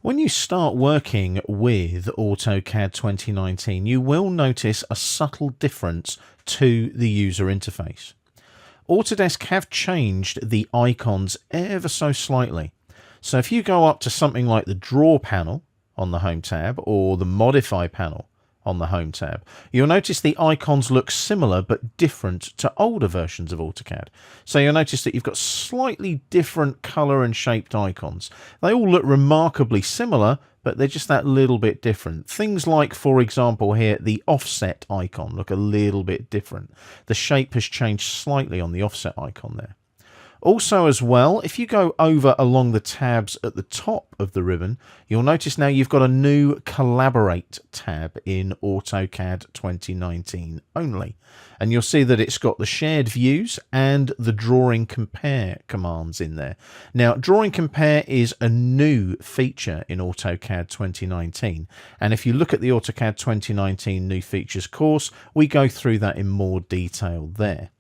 When you start working with AutoCAD 2019, you will notice a subtle difference to the user interface. Autodesk have changed the icons ever so slightly. So if you go up to something like the Draw panel on the Home tab or the Modify panel on the Home tab, you'll notice the icons look similar but different to older versions of AutoCAD. So you'll notice that you've got slightly different color and shaped icons. They all look remarkably similar, but they're just that little bit different. Things like, for example, here, the offset icon look a little bit different. The shape has changed slightly on the offset icon there. Also as well, if you go over along the tabs at the top of the ribbon, you'll notice now you've got a new Collaborate tab in AutoCAD 2019 only. And you'll see that it's got the shared views and the drawing compare commands in there. Now, drawing compare is a new feature in AutoCAD 2019. And if you look at the AutoCAD 2019 new features course, we go through that in more detail there.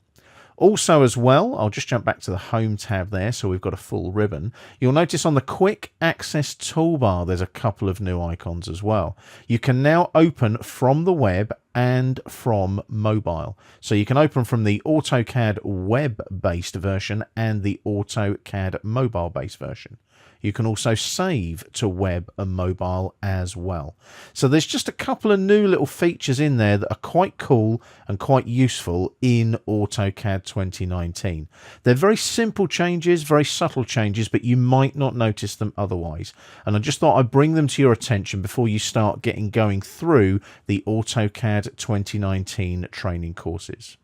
Also as well, I'll just jump back to the Home tab there, so we've got a full ribbon. You'll notice on the Quick Access toolbar, there's a couple of new icons as well. You can now open from the web and from mobile. So you can open from the AutoCAD web-based version and the AutoCAD mobile-based version. You can also save to web and mobile as well. So there's just a couple of new little features in there that are quite cool and quite useful in AutoCAD 2019. They're very simple changes, very subtle changes, but you might not notice them otherwise. And I just thought I'd bring them to your attention before you start going through the AutoCAD 2019 training courses.